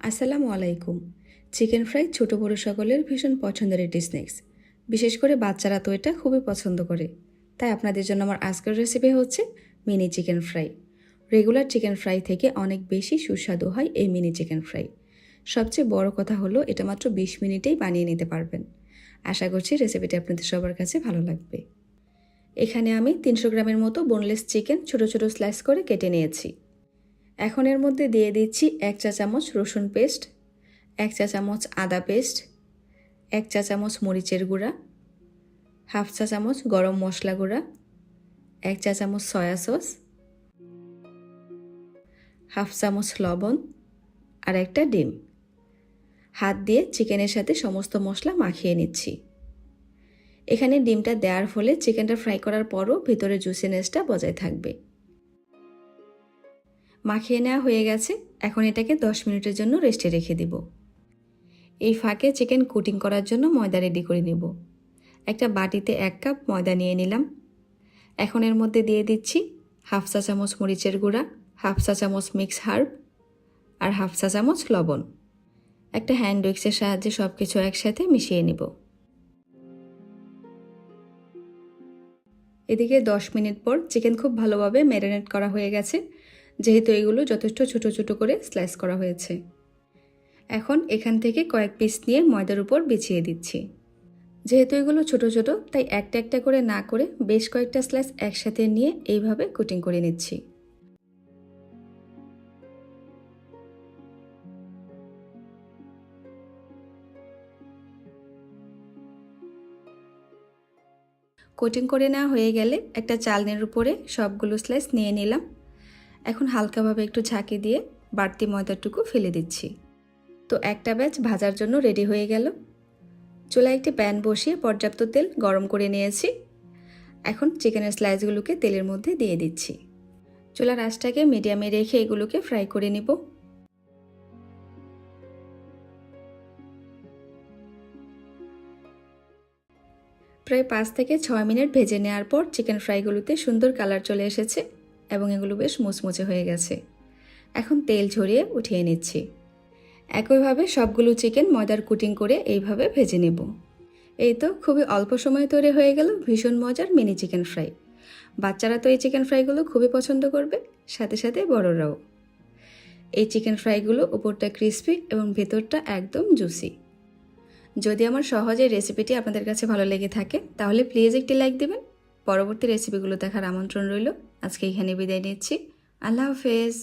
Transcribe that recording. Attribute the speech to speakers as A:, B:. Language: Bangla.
A: আসসালামু আলাইকুম। চিকেন ফ্রাই ছোট বড় সকলের ভীষণ পছন্দের একটি স্ন্যাক্স। বিশেষ করে বাচ্চারা তো এটা খুবই পছন্দ করে। তাই আপনাদের জন্য আমার আজকের রেসিপি হচ্ছে mini chicken fry. Regular chicken fry থেকে অনেক বেশি সুস্বাদু হয় এই মিনি চিকেন ফ্রাই। সবচেয়ে বড় কথা হলো এটা মাত্র 20 মিনিটেই বানিয়ে নিতে পারবেন। আশা করছি রেসিপিটি আপনাদের সবার কাছে ভালো লাগবে। এখানে আমি 300 গ্রামের মতো বোনলেস চিকেন ছোট ছোট স্লাইস করে কেটে নিয়েছি। এখন এর মধ্যে দিয়ে দিচ্ছি 1 চা চামচ রসুন পেস্ট, 1 চা চামচ আদা পেস্ট, 1 চা চামচ মরিচের গুঁড়া, হাফ চা চামচ গরম মশলা গুঁড়া, 1 চা চামচ সয়া সস, হাফ চামচ লবণ আর একটা ডিম। হাত দিয়ে চিকেনের সাথে সমস্ত মশলা মাখিয়ে নিচ্ছি। এখানে ডিমটা দেওয়ার ফলে চিকেনটা ফ্রাই করার পরও ভিতরে জুসিনেসটা বজায় থাকবে। মাখিয়ে নেওয়া হয়ে গেছে। এখন এটাকে 10 মিনিটের জন্য রেস্টে রেখে দিব। এই ফাঁকে চিকেন কুটিং করার জন্য ময়দা রেডি করে নেব। একটা বাটিতে 1 কাপ ময়দা নিয়ে নিলাম। এখন এর মধ্যে দিয়ে দিচ্ছি হাফ চা চামচ মরিচের গুঁড়া, হাফ চা চামচ মিক্স হার্ব আর হাফ চা চামচ লবণ। একটা হ্যান্ড উইক্সের সাহায্যে সব কিছু একসাথে মিশিয়ে নিব। এদিকে 10 মিনিট পর চিকেন খুব ভালোভাবে ম্যারিনেট করা হয়ে গেছে, যেহেতু এগুলো যথেষ্ট ছোট ছোট করে স্লাইস করা হয়েছে। এখন এখান থেকে কয়েক পিস নিয়ে ময়দার উপর বিছিয়ে দিচ্ছি। যেহেতু এগুলো ছোট ছোট তাই একটা একটা করে না করে বেশ কয়েকটা স্লাইস একসাথে নিয়ে এইভাবে কুটিং করে নিচ্ছি। কোটিং করে নেওয়া হয়ে গেলে একটা চালনির উপরে সবগুলো স্লাইস নিয়ে নিলাম। এখন হালকাভাবে একটু ঝাঁকি দিয়ে বাড়তি ময়দাটুকু ফেলে দিচ্ছি। তো একটা ব্যাচ ভাজার জন্য রেডি হয়ে গেল। চুলায় একটি প্যান বসিয়ে পর্যাপ্ত তেল গরম করে নিয়েছি। এখন চিকেনের স্লাইসগুলোকে তেলের মধ্যে দিয়ে দিচ্ছি। চুলার আঁচটাকে মিডিয়ামে রেখে এগুলোকে ফ্রাই করে নিব। প্রায় 5 থেকে 6 মিনিট ভেজে নেওয়ার পর চিকেন ফ্রাইগুলোতে সুন্দর কালার চলে এসেছে এবং এগুলো বেশ মুচমুচে হয়ে গেছে। এখন তেল ঝরিয়ে উঠিয়ে নিচ্ছি। একইভাবে সবগুলো চিকেন ময়দার কুটিং করে এইভাবে ভেজে নেব। এই তো খুবই অল্প সময়ে তৈরি হয়ে গেল ভীষণ মজার মিনি চিকেন ফ্রাই। বাচ্চারা তো এই চিকেন ফ্রাইগুলো খুবই পছন্দ করবে, সাথে সাথে বড়রাও। এই চিকেন ফ্রাইগুলো উপরটা ক্রিস্পি এবং ভেতরটা একদম জুসি। যদি আমার সহজ এই রেসিপিটি আপনাদের কাছে ভালো লেগে থাকে তাহলে প্লিজ একটি লাইক দিবেন। পরবর্তী রেসিপিগুলো দেখার আমন্ত্রণ রইল। আজকে এখানে বিদায় নিচ্ছি। আল্লাহ হাফেজ।